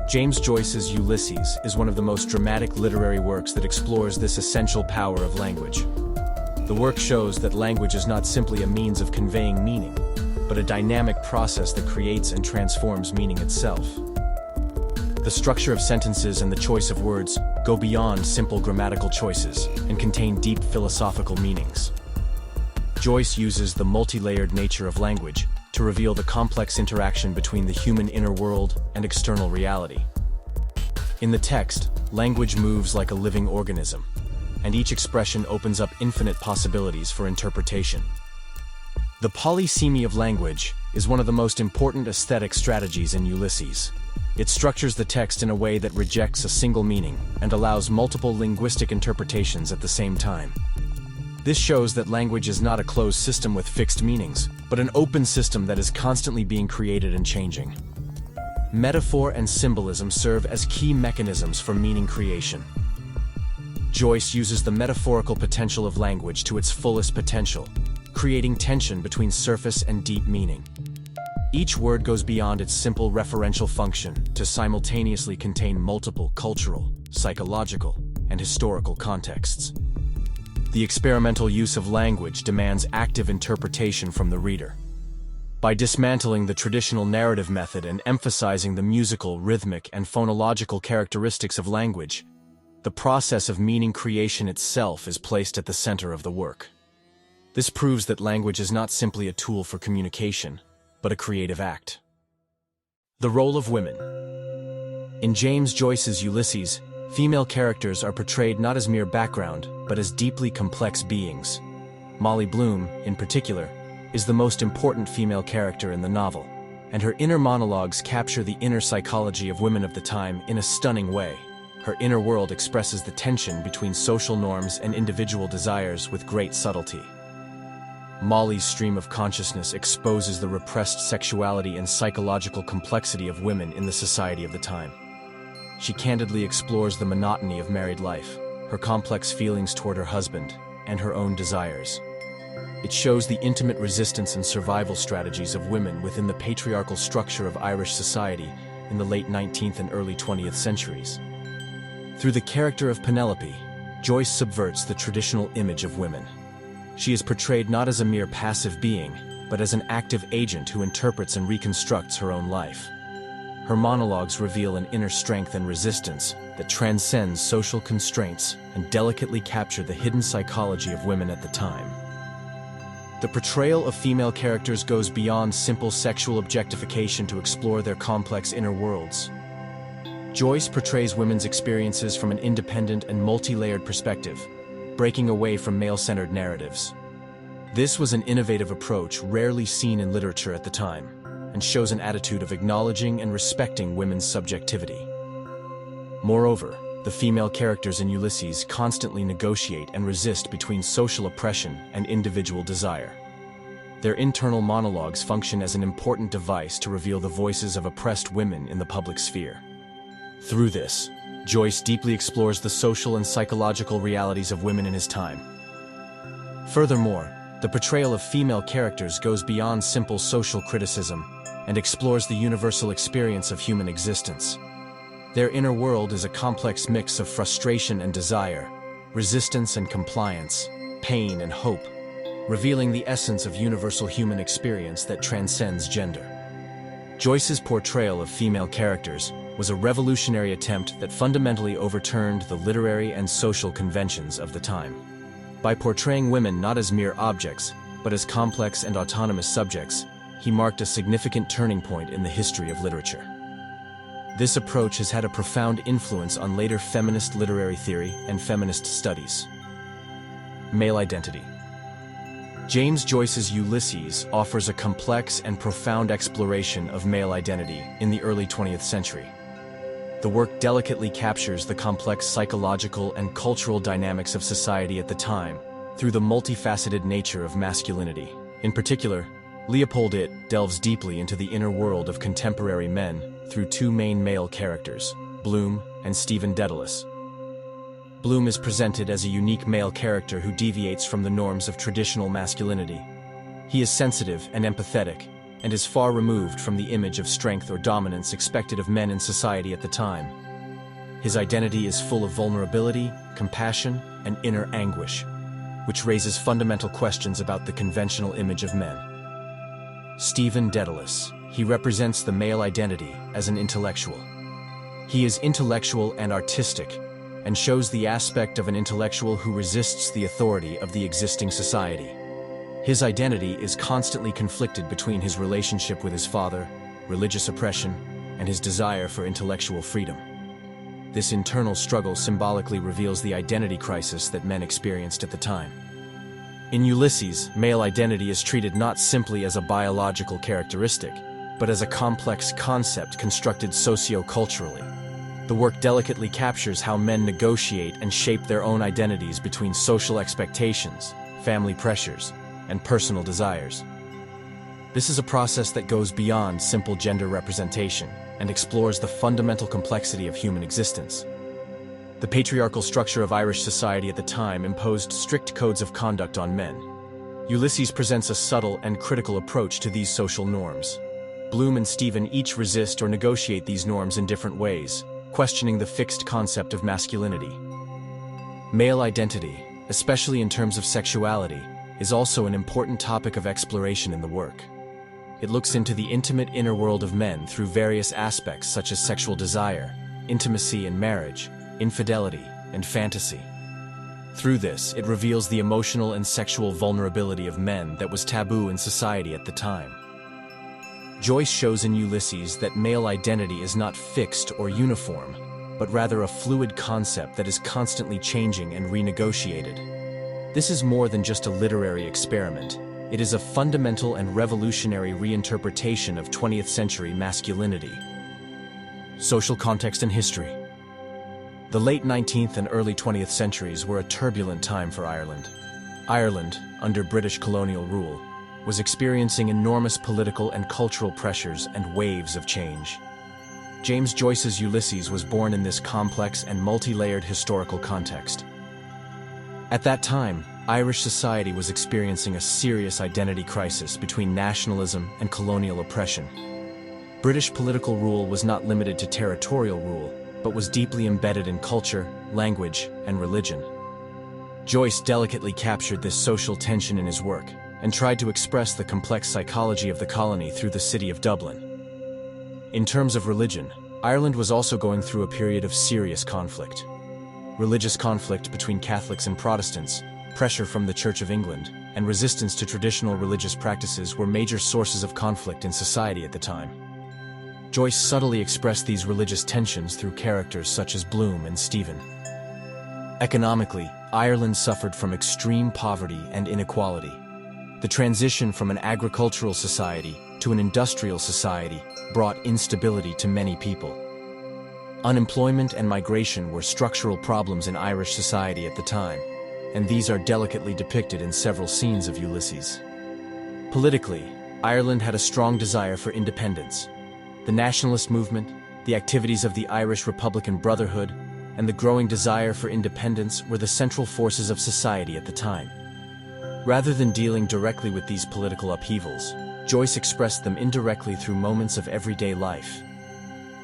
James Joyce's Ulysses is one of the most dramatic literary works that explores this essential power of language. The work shows that language is not simply a means of conveying meaning, but a dynamic process that creates and transforms meaning itself. The structure of sentences and the choice of words go beyond simple grammatical choices and contain deep philosophical meanings. Joyce uses the multi-layered nature of language to reveal the complex interaction between the human inner world and external reality. In the text, language moves like a living organism, and each expression opens up infinite possibilities for interpretation. The polysemy of language is one of the most important aesthetic strategies in Ulysses. It structures the text in a way that rejects a single meaning and allows multiple linguistic interpretations at the same time. This shows that language is not a closed system with fixed meanings, but an open system that is constantly being created and changing. Metaphor and symbolism serve as key mechanisms for meaning creation. Joyce uses the metaphorical potential of language to its fullest potential, creating tension between surface and deep meaning. Each word goes beyond its simple referential function to simultaneously contain multiple cultural, psychological, and historical contexts. The experimental use of language demands active interpretation from the reader. By dismantling the traditional narrative method and emphasizing the musical, rhythmic, and phonological characteristics of language, the process of meaning creation itself is placed at the center of the work. This proves that language is not simply a tool for communication, but a creative act. The role of women. In James Joyce's Ulysses, female characters are portrayed not as mere background, but as deeply complex beings. Molly Bloom, in particular, is the most important female character in the novel, and her inner monologues capture the inner psychology of women of the time in a stunning way. Her inner world expresses the tension between social norms and individual desires with great subtlety. Molly's stream of consciousness exposes the repressed sexuality and psychological complexity of women in the society of the time. She candidly explores the monotony of married life, her complex feelings toward her husband, and her own desires. It shows the intimate resistance and survival strategies of women within the patriarchal structure of Irish society in the late 19th and early 20th centuries. Through the character of Penelope, Joyce subverts the traditional image of women. She is portrayed not as a mere passive being, but as an active agent who interprets and reconstructs her own life. Her monologues reveal an inner strength and resistance that transcends social constraints and delicately capture the hidden psychology of women at the time. The portrayal of female characters goes beyond simple sexual objectification to explore their complex inner worlds. Joyce portrays women's experiences from an independent and multi-layered perspective, breaking away from male-centered narratives. This was an innovative approach rarely seen in literature at the time, and shows an attitude of acknowledging and respecting women's subjectivity. Moreover, the female characters in Ulysses constantly negotiate and resist between social oppression and individual desire. Their internal monologues function as an important device to reveal the voices of oppressed women in the public sphere. Through this, Joyce deeply explores the social and psychological realities of women in his time. Furthermore, the portrayal of female characters goes beyond simple social criticism and explores the universal experience of human existence. Their inner world is a complex mix of frustration and desire, resistance and compliance, pain and hope, revealing the essence of universal human experience that transcends gender. Joyce's portrayal of female characters was a revolutionary attempt that fundamentally overturned the literary and social conventions of the time. By portraying women not as mere objects, but as complex and autonomous subjects, he marked a significant turning point in the history of literature. This approach has had a profound influence on later feminist literary theory and feminist studies. Male identity. James Joyce's Ulysses offers a complex and profound exploration of male identity in the early 20th century. The work delicately captures the complex psychological and cultural dynamics of society at the time through the multifaceted nature of masculinity. In particular, Leopold It delves deeply into the inner world of contemporary men through two main male characters, Bloom and Stephen Dedalus. Bloom is presented as a unique male character who deviates from the norms of traditional masculinity. He is sensitive and empathetic, and is far removed from the image of strength or dominance expected of men in society at the time. His identity is full of vulnerability, compassion, and inner anguish, which raises fundamental questions about the conventional image of men. Stephen Dedalus. He represents the male identity as an intellectual. He is intellectual and artistic, and shows the aspect of an intellectual who resists the authority of the existing society. His identity is constantly conflicted between his relationship with his father, religious oppression, and his desire for intellectual freedom. This internal struggle symbolically reveals the identity crisis that men experienced at the time. In Ulysses, male identity is treated not simply as a biological characteristic, but as a complex concept constructed socio-culturally. The work delicately captures how men negotiate and shape their own identities between social expectations, family pressures, and personal desires. This is a process that goes beyond simple gender representation and explores the fundamental complexity of human existence. The patriarchal structure of Irish society at the time imposed strict codes of conduct on men. Ulysses presents a subtle and critical approach to these social norms. Bloom and Stephen each resist or negotiate these norms in different ways, questioning the fixed concept of masculinity. Male identity, especially in terms of sexuality, is also an important topic of exploration in the work. It looks into the intimate inner world of men through various aspects such as sexual desire, intimacy and marriage, infidelity, and fantasy. Through this, it reveals the emotional and sexual vulnerability of men that was taboo in society at the time. Joyce shows in Ulysses that male identity is not fixed or uniform, but rather a fluid concept that is constantly changing and renegotiated. This is more than just a literary experiment. It is a fundamental and revolutionary reinterpretation of 20th century masculinity. Social context and history. The late 19th and early 20th centuries were a turbulent time for Ireland. Ireland, under British colonial rule, was experiencing enormous political and cultural pressures and waves of change. James Joyce's Ulysses was born in this complex and multi-layered historical context. At that time, Irish society was experiencing a serious identity crisis between nationalism and colonial oppression. British political rule was not limited to territorial rule, but was deeply embedded in culture, language, and religion. Joyce delicately captured this social tension in his work, and tried to express the complex psychology of the colony through the city of Dublin. In terms of religion, Ireland was also going through a period of serious conflict. Religious conflict between Catholics and Protestants, pressure from the Church of England, and resistance to traditional religious practices were major sources of conflict in society at the time. Joyce subtly expressed these religious tensions through characters such as Bloom and Stephen. Economically, Ireland suffered from extreme poverty and inequality. The transition from an agricultural society to an industrial society brought instability to many people. Unemployment and migration were structural problems in Irish society at the time, and these are delicately depicted in several scenes of Ulysses. Politically, Ireland had a strong desire for independence. The nationalist movement, the activities of the Irish Republican Brotherhood, and the growing desire for independence were the central forces of society at the time. Rather than dealing directly with these political upheavals, Joyce expressed them indirectly through moments of everyday life.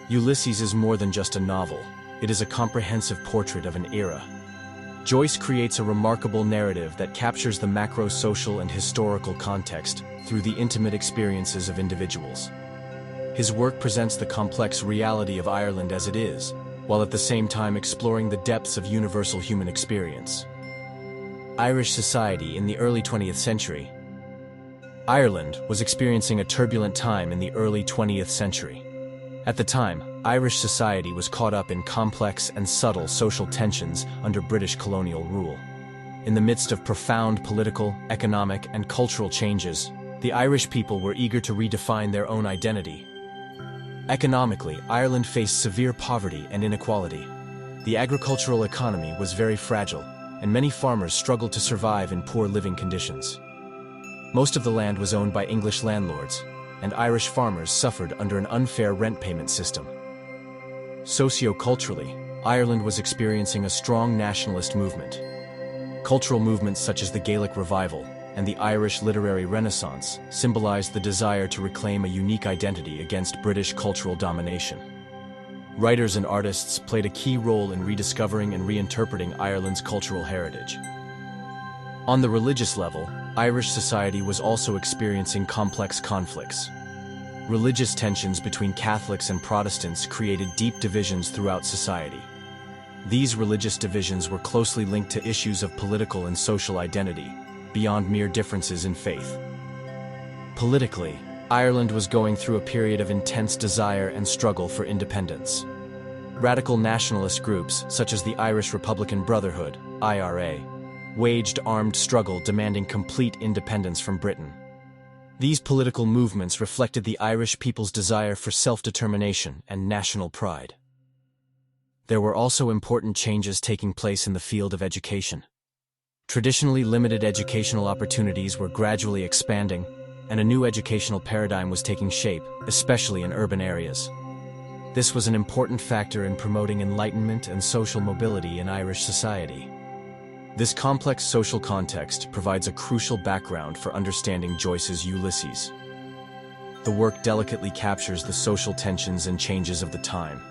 Ulysses is more than just a novel, it is a comprehensive portrait of an era. Joyce creates a remarkable narrative that captures the macro-social and historical context through the intimate experiences of individuals. His work presents the complex reality of Ireland as it is, while at the same time exploring the depths of universal human experience. Irish society in the early 20th century. Ireland was experiencing a turbulent time in the early 20th century. At the time, Irish society was caught up in complex and subtle social tensions under British colonial rule. In the midst of profound political, economic, and cultural changes, the Irish people were eager to redefine their own identity. Economically, Ireland faced severe poverty and inequality. The agricultural economy was very fragile, and many farmers struggled to survive in poor living conditions. Most of the land was owned by English landlords, and Irish farmers suffered under an unfair rent payment system. Socio-culturally, Ireland was experiencing a strong nationalist movement. Cultural movements such as the Gaelic Revival and the Irish Literary Renaissance symbolized the desire to reclaim a unique identity against British cultural domination. Writers and artists played a key role in rediscovering and reinterpreting Ireland's cultural heritage. On the religious level, Irish society was also experiencing complex conflicts. Religious tensions between Catholics and Protestants created deep divisions throughout society. These religious divisions were closely linked to issues of political and social identity, beyond mere differences in faith. Politically, Ireland was going through a period of intense desire and struggle for independence. Radical nationalist groups, such as the Irish Republican Brotherhood, IRA, waged armed struggle demanding complete independence from Britain. These political movements reflected the Irish people's desire for self-determination and national pride. There were also important changes taking place in the field of education. Traditionally limited educational opportunities were gradually expanding, and a new educational paradigm was taking shape, especially in urban areas. This was an important factor in promoting enlightenment and social mobility in Irish society. This complex social context provides a crucial background for understanding Joyce's Ulysses. The work delicately captures the social tensions and changes of the time,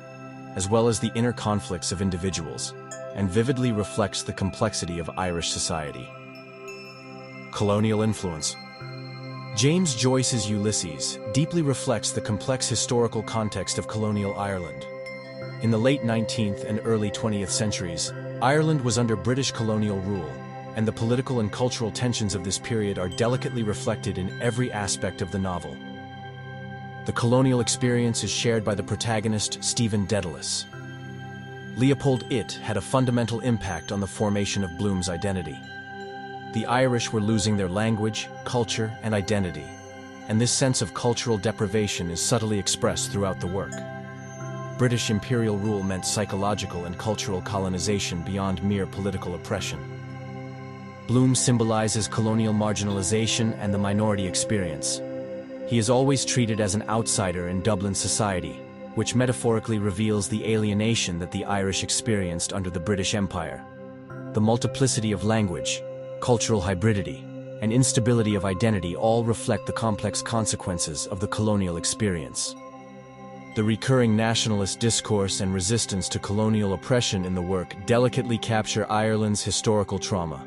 as well as the inner conflicts of individuals, and vividly reflects the complexity of Irish society. Colonial influence. James Joyce's Ulysses deeply reflects the complex historical context of colonial Ireland. In the late 19th and early 20th centuries, Ireland was under British colonial rule, and the political and cultural tensions of this period are delicately reflected in every aspect of the novel. The colonial experience is shared by the protagonist Stephen Dedalus. Leopold It had a fundamental impact on the formation of Bloom's identity. The Irish were losing their language, culture, and identity, and this sense of cultural deprivation is subtly expressed throughout the work. British imperial rule meant psychological and cultural colonization beyond mere political oppression. Bloom symbolizes colonial marginalization and the minority experience. He is always treated as an outsider in Dublin society, which metaphorically reveals the alienation that the Irish experienced under the British Empire. The multiplicity of language, cultural hybridity, and instability of identity all reflect the complex consequences of the colonial experience. The recurring nationalist discourse and resistance to colonial oppression in the work delicately capture Ireland's historical trauma.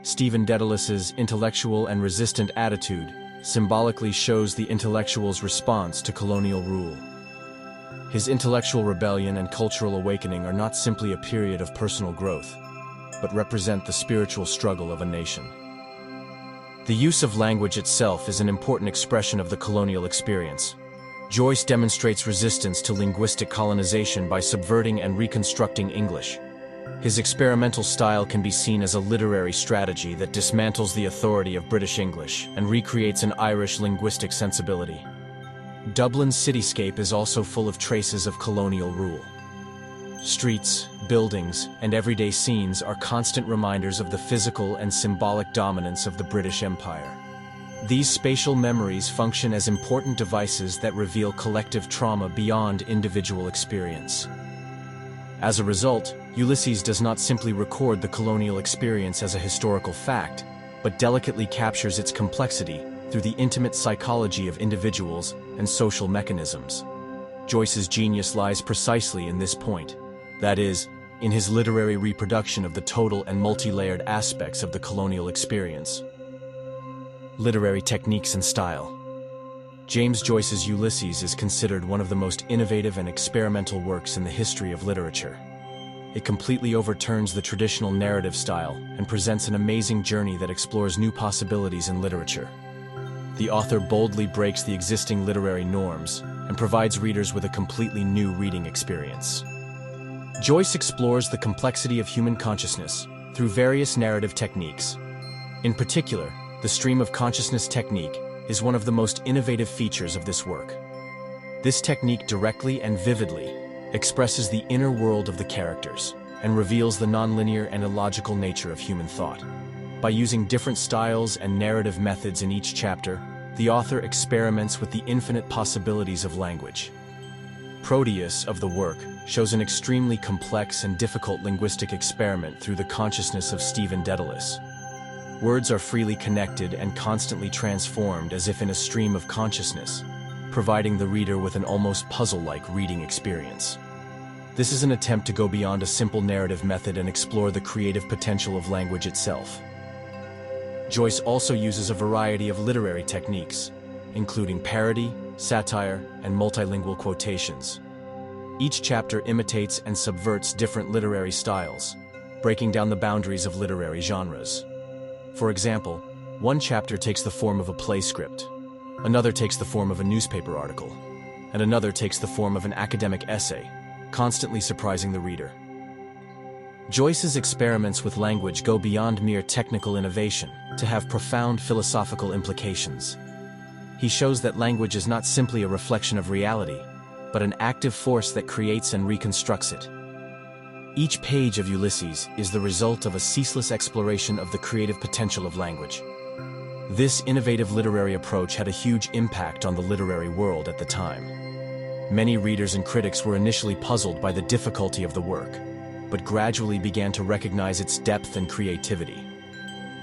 Stephen Dedalus's intellectual and resistant attitude symbolically shows the intellectual's response to colonial rule. His intellectual rebellion and cultural awakening are not simply a period of personal growth, but represent the spiritual struggle of a nation. The use of language itself is an important expression of the colonial experience. Joyce demonstrates resistance to linguistic colonization by subverting and reconstructing English. His experimental style can be seen as a literary strategy that dismantles the authority of British English and recreates an Irish linguistic sensibility. Dublin's cityscape is also full of traces of colonial rule. Streets, buildings, and everyday scenes are constant reminders of the physical and symbolic dominance of the British Empire. These spatial memories function as important devices that reveal collective trauma beyond individual experience. As a result, Ulysses does not simply record the colonial experience as a historical fact, but delicately captures its complexity through the intimate psychology of individuals and social mechanisms. Joyce's genius lies precisely in this point, that is, in his literary reproduction of the total and multi-layered aspects of the colonial experience. Literary techniques and style. James Joyce's Ulysses is considered one of the most innovative and experimental works in the history of literature. It completely overturns the traditional narrative style and presents an amazing journey that explores new possibilities in literature. The author boldly breaks the existing literary norms and provides readers with a completely new reading experience. Joyce explores the complexity of human consciousness through various narrative techniques. In particular, the stream of consciousness technique is one of the most innovative features of this work. This technique directly and vividly expresses the inner world of the characters and reveals the nonlinear and illogical nature of human thought. By using different styles and narrative methods in each chapter, the author experiments with the infinite possibilities of language. Proteus of the work shows an extremely complex and difficult linguistic experiment through the consciousness of Stephen Dedalus. Words are freely connected and constantly transformed as if in a stream of consciousness, providing the reader with an almost puzzle-like reading experience. This is an attempt to go beyond a simple narrative method and explore the creative potential of language itself. Joyce also uses a variety of literary techniques, including parody, satire, and multilingual quotations. Each chapter imitates and subverts different literary styles, breaking down the boundaries of literary genres. For example, one chapter takes the form of a play script, another takes the form of a newspaper article, and another takes the form of an academic essay, constantly surprising the reader. Joyce's experiments with language go beyond mere technical innovation to have profound philosophical implications. He shows that language is not simply a reflection of reality, but an active force that creates and reconstructs it. Each page of Ulysses is the result of a ceaseless exploration of the creative potential of language. This innovative literary approach had a huge impact on the literary world at the time. Many readers and critics were initially puzzled by the difficulty of the work, but gradually began to recognize its depth and creativity.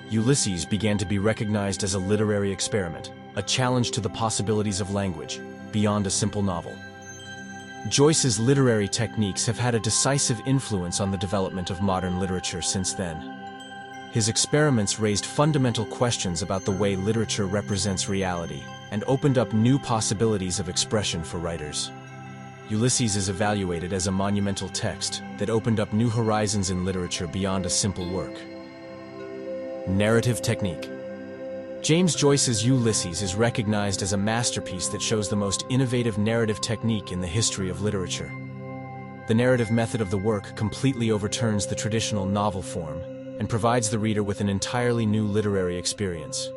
Ulysses began to be recognized as a literary experiment, a challenge to the possibilities of language, beyond a simple novel. Joyce's literary techniques have had a decisive influence on the development of modern literature since then. His experiments raised fundamental questions about the way literature represents reality and opened up new possibilities of expression for writers. Ulysses is evaluated as a monumental text that opened up new horizons in literature beyond a simple work. Narrative technique. James Joyce's Ulysses is recognized as a masterpiece that shows the most innovative narrative technique in the history of literature. The narrative method of the work completely overturns the traditional novel form and provides the reader with an entirely new literary experience.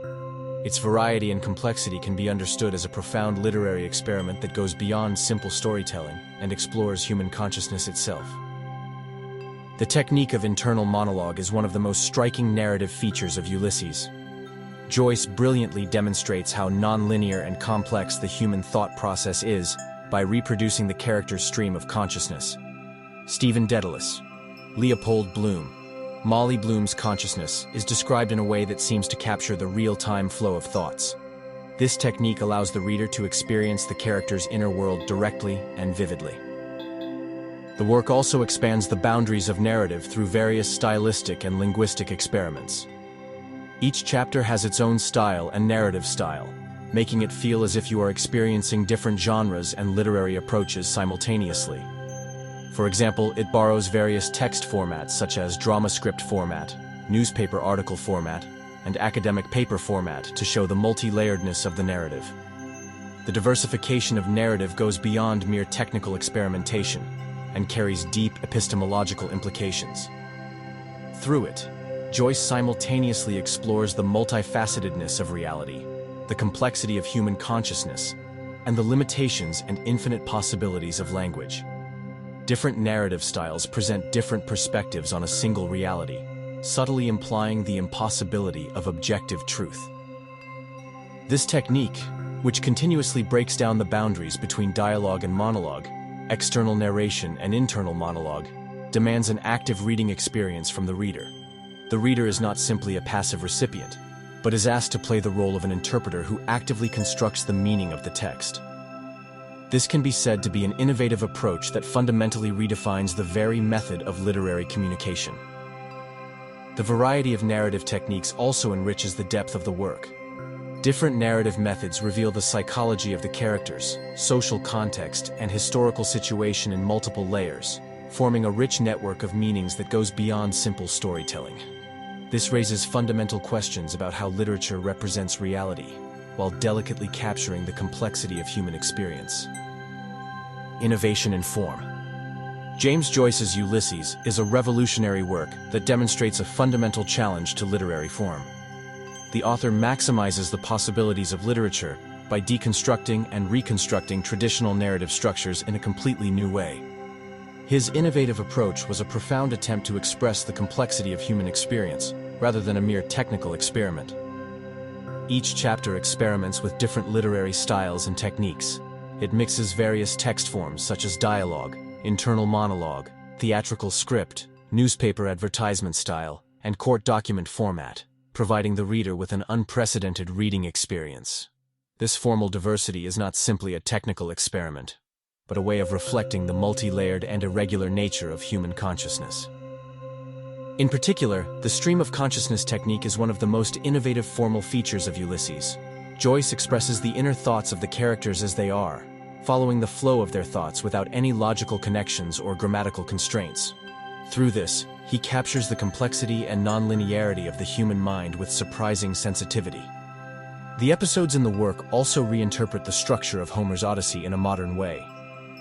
Its variety and complexity can be understood as a profound literary experiment that goes beyond simple storytelling and explores human consciousness itself. The technique of internal monologue is one of the most striking narrative features of Ulysses. Joyce brilliantly demonstrates how nonlinear and complex the human thought process is by reproducing the character's stream of consciousness. Stephen Dedalus, Leopold Bloom, Molly Bloom's consciousness is described in a way that seems to capture the real-time flow of thoughts. This technique allows the reader to experience the character's inner world directly and vividly. The work also expands the boundaries of narrative through various stylistic and linguistic experiments. Each chapter has its own style and narrative style, making it feel as if you are experiencing different genres and literary approaches simultaneously. For example, it borrows various text formats such as drama script format, newspaper article format, and academic paper format to show the multi-layeredness of the narrative. The diversification of narrative goes beyond mere technical experimentation and carries deep epistemological implications. Through it, Joyce simultaneously explores the multifacetedness of reality, the complexity of human consciousness, and the limitations and infinite possibilities of language. Different narrative styles present different perspectives on a single reality, subtly implying the impossibility of objective truth. This technique, which continuously breaks down the boundaries between dialogue and monologue, external narration and internal monologue, demands an active reading experience from the reader. The reader is not simply a passive recipient, but is asked to play the role of an interpreter who actively constructs the meaning of the text. This can be said to be an innovative approach that fundamentally redefines the very method of literary communication. The variety of narrative techniques also enriches the depth of the work. Different narrative methods reveal the psychology of the characters, social context, and historical situation in multiple layers, forming a rich network of meanings that goes beyond simple storytelling. This raises fundamental questions about how literature represents reality, while delicately capturing the complexity of human experience. Innovation in form. James Joyce's Ulysses is a revolutionary work that demonstrates a fundamental challenge to literary form. The author maximizes the possibilities of literature by deconstructing and reconstructing traditional narrative structures in a completely new way. His innovative approach was a profound attempt to express the complexity of human experience, rather than a mere technical experiment. Each chapter experiments with different literary styles and techniques. It mixes various text forms such as dialogue, internal monologue, theatrical script, newspaper advertisement style, and court document format, providing the reader with an unprecedented reading experience. This formal diversity is not simply a technical experiment, but a way of reflecting the multi-layered and irregular nature of human consciousness. In particular, the stream of consciousness technique is one of the most innovative formal features of Ulysses. Joyce expresses the inner thoughts of the characters as they are, following the flow of their thoughts without any logical connections or grammatical constraints. Through this, he captures the complexity and non-linearity of the human mind with surprising sensitivity. The episodes in the work also reinterpret the structure of Homer's Odyssey in a modern way.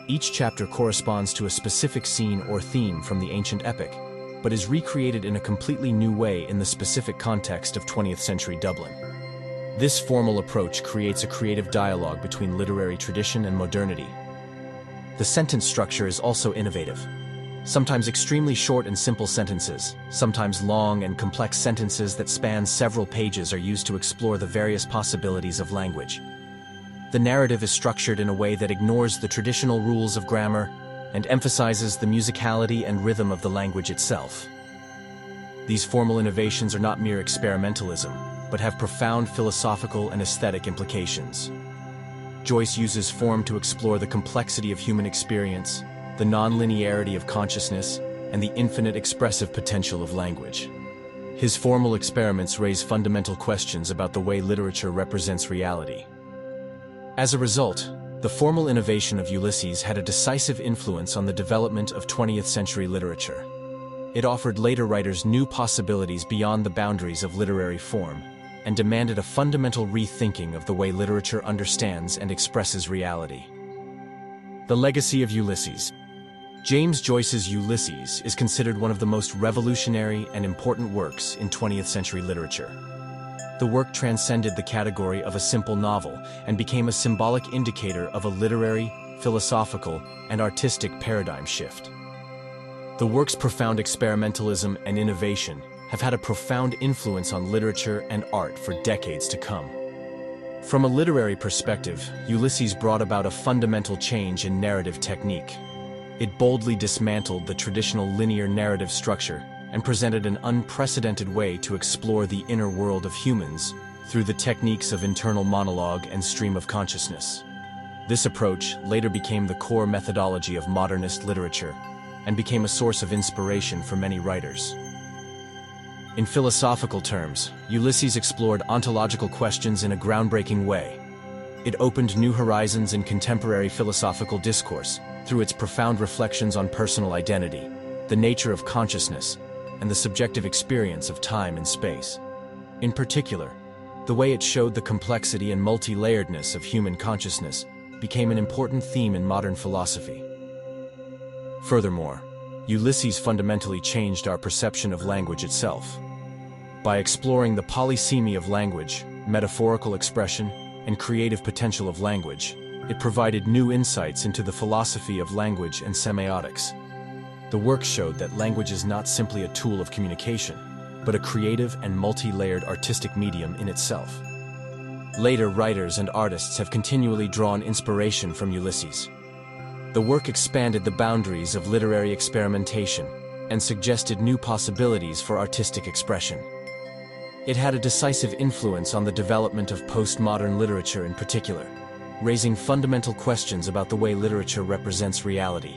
Each chapter corresponds to a specific scene or theme from the ancient epic, but is recreated in a completely new way in the specific context of 20th century Dublin. This formal approach creates a creative dialogue between literary tradition and modernity. The sentence structure is also innovative. Sometimes extremely short and simple sentences, sometimes long and complex sentences that span several pages are used to explore the various possibilities of language. The narrative is structured in a way that ignores the traditional rules of grammar and emphasizes the musicality and rhythm of the language itself. These formal innovations are not mere experimentalism, but have profound philosophical and aesthetic implications. Joyce uses form to explore the complexity of human experience, the non-linearity of consciousness, and the infinite expressive potential of language. His formal experiments raise fundamental questions about the way literature represents reality. As a result, the formal innovation of Ulysses had a decisive influence on the development of 20th century literature. It offered later writers new possibilities beyond the boundaries of literary form, and demanded a fundamental rethinking of the way literature understands and expresses reality. The legacy of Ulysses. James Joyce's Ulysses is considered one of the most revolutionary and important works in 20th century literature. The work transcended the category of a simple novel and became a symbolic indicator of a literary, philosophical, and artistic paradigm shift. The work's profound experimentalism and innovation have had a profound influence on literature and art for decades to come. From a literary perspective, Ulysses brought about a fundamental change in narrative technique. It boldly dismantled the traditional linear narrative structure and presented an unprecedented way to explore the inner world of humans through the techniques of internal monologue and stream of consciousness. This approach later became the core methodology of modernist literature and became a source of inspiration for many writers. In philosophical terms, Ulysses explored ontological questions in a groundbreaking way. It opened new horizons in contemporary philosophical discourse through its profound reflections on personal identity, the nature of consciousness, and the subjective experience of time and space. In particular, the way it showed the complexity and multi-layeredness of human consciousness became an important theme in modern philosophy. Furthermore, Ulysses fundamentally changed our perception of language itself. By exploring the polysemy of language, metaphorical expression, and creative potential of language, it provided new insights into the philosophy of language and semiotics. The work showed that language is not simply a tool of communication, but a creative and multi-layered artistic medium in itself. Later writers and artists have continually drawn inspiration from Ulysses. The work expanded the boundaries of literary experimentation and suggested new possibilities for artistic expression. It had a decisive influence on the development of postmodern literature in particular, raising fundamental questions about the way literature represents reality.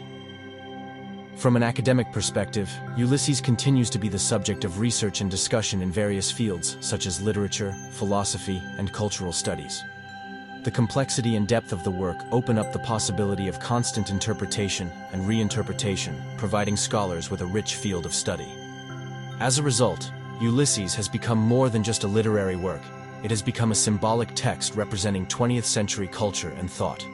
From an academic perspective, Ulysses continues to be the subject of research and discussion in various fields, such as literature, philosophy, and cultural studies. The complexity and depth of the work open up the possibility of constant interpretation and reinterpretation, providing scholars with a rich field of study. As a result, Ulysses has become more than just a literary work. It has become a symbolic text representing 20th century culture and thought.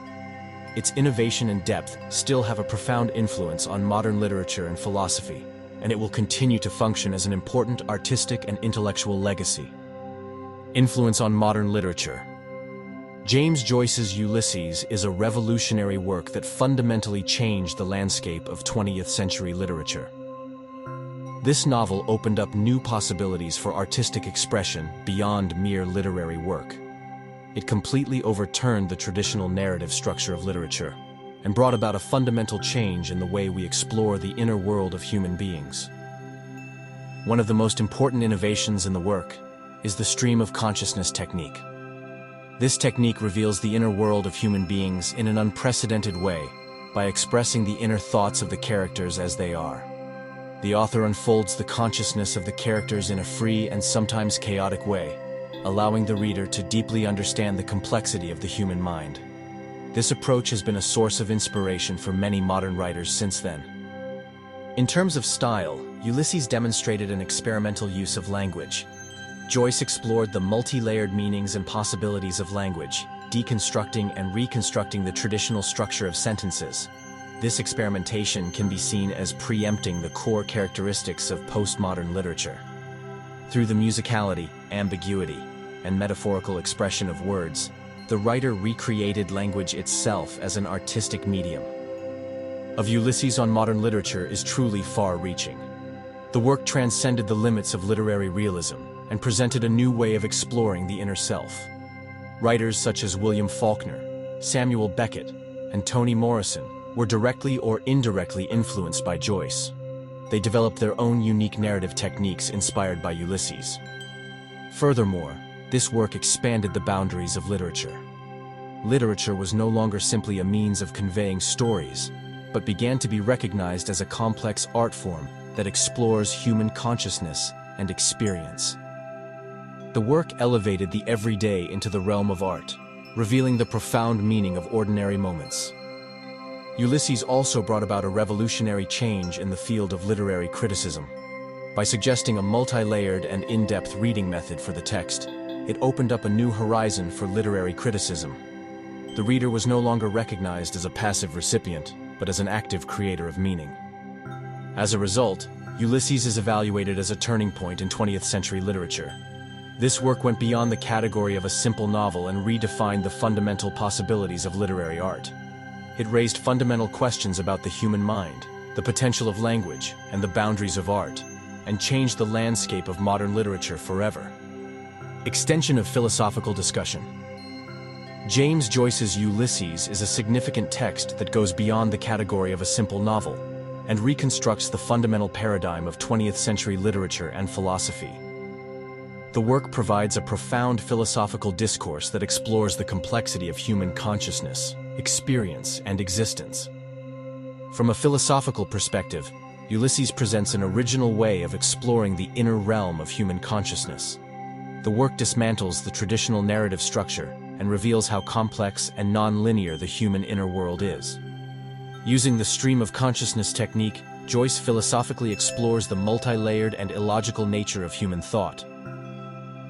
Its innovation and depth still have a profound influence on modern literature and philosophy, and it will continue to function as an important artistic and intellectual legacy. Influence on modern literature. James Joyce's Ulysses is a revolutionary work that fundamentally changed the landscape of 20th century literature. This novel opened up new possibilities for artistic expression beyond mere literary work. It completely overturned the traditional narrative structure of literature and brought about a fundamental change in the way we explore the inner world of human beings. One of the most important innovations in the work is the stream of consciousness technique. This technique reveals the inner world of human beings in an unprecedented way by expressing the inner thoughts of the characters as they are. The author unfolds the consciousness of the characters in a free and sometimes chaotic way, allowing the reader to deeply understand the complexity of the human mind. This approach has been a source of inspiration for many modern writers since then. In terms of style, Ulysses demonstrated an experimental use of language. Joyce explored the multi-layered meanings and possibilities of language, deconstructing and reconstructing the traditional structure of sentences. This experimentation can be seen as preempting the core characteristics of postmodern literature. Through the musicality, ambiguity, and metaphorical expression of words, the writer recreated language itself as an artistic medium. Of Ulysses on modern literature is truly far-reaching. The work transcended the limits of literary realism and presented a new way of exploring the inner self. Writers such as William Faulkner, Samuel Beckett, and Toni Morrison were directly or indirectly influenced by Joyce. They developed their own unique narrative techniques inspired by Ulysses. Furthermore, this work expanded the boundaries of literature. Literature was no longer simply a means of conveying stories, but began to be recognized as a complex art form that explores human consciousness and experience. The work elevated the everyday into the realm of art, revealing the profound meaning of ordinary moments. Ulysses also brought about a revolutionary change in the field of literary criticism. By suggesting a multi-layered and in-depth reading method for the text, it opened up a new horizon for literary criticism. The reader was no longer recognized as a passive recipient, but as an active creator of meaning. As a result, Ulysses is evaluated as a turning point in 20th century literature. This work went beyond the category of a simple novel and redefined the fundamental possibilities of literary art. It raised fundamental questions about the human mind, the potential of language, and the boundaries of art, and changed the landscape of modern literature forever. Extension of philosophical discussion. James Joyce's Ulysses is a significant text that goes beyond the category of a simple novel and reconstructs the fundamental paradigm of 20th century literature and philosophy. The work provides a profound philosophical discourse that explores the complexity of human consciousness, experience, and existence. From a philosophical perspective, Ulysses presents an original way of exploring the inner realm of human consciousness. The work dismantles the traditional narrative structure and reveals how complex and non-linear the human inner world is. Using the stream of consciousness technique, Joyce philosophically explores the multi-layered and illogical nature of human thought.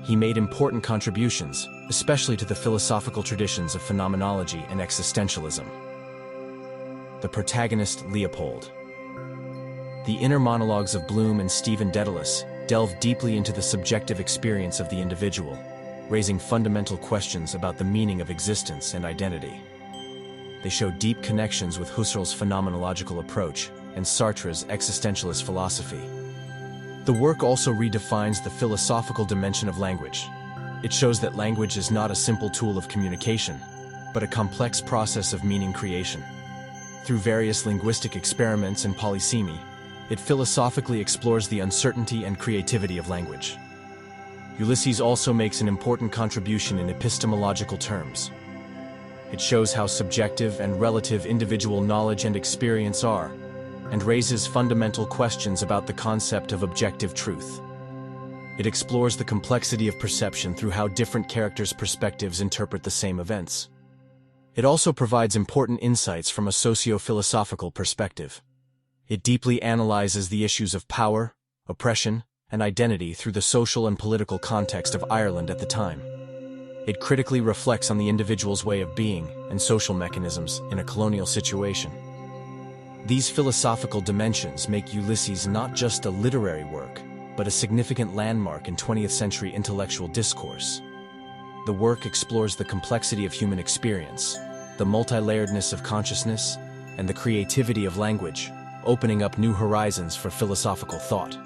He made important contributions, especially to the philosophical traditions of phenomenology and existentialism. The protagonist, Leopold. The inner monologues of Bloom and Stephen Dedalus delve deeply into the subjective experience of the individual, raising fundamental questions about the meaning of existence and identity. They show deep connections with Husserl's phenomenological approach and Sartre's existentialist philosophy. The work also redefines the philosophical dimension of language. It shows that language is not a simple tool of communication, but a complex process of meaning creation. Through various linguistic experiments and polysemy, it philosophically explores the uncertainty and creativity of language. Ulysses also makes an important contribution in epistemological terms. It shows how subjective and relative individual knowledge and experience are, and raises fundamental questions about the concept of objective truth. It explores the complexity of perception through how different characters' perspectives interpret the same events. It also provides important insights from a socio-philosophical perspective. It deeply analyzes the issues of power, oppression, and identity through the social and political context of Ireland at the time. It critically reflects on the individual's way of being and social mechanisms in a colonial situation. These philosophical dimensions make Ulysses not just a literary work, but a significant landmark in 20th century intellectual discourse. The work explores the complexity of human experience, the multi-layeredness of consciousness, and the creativity of language, opening up new horizons for philosophical thought.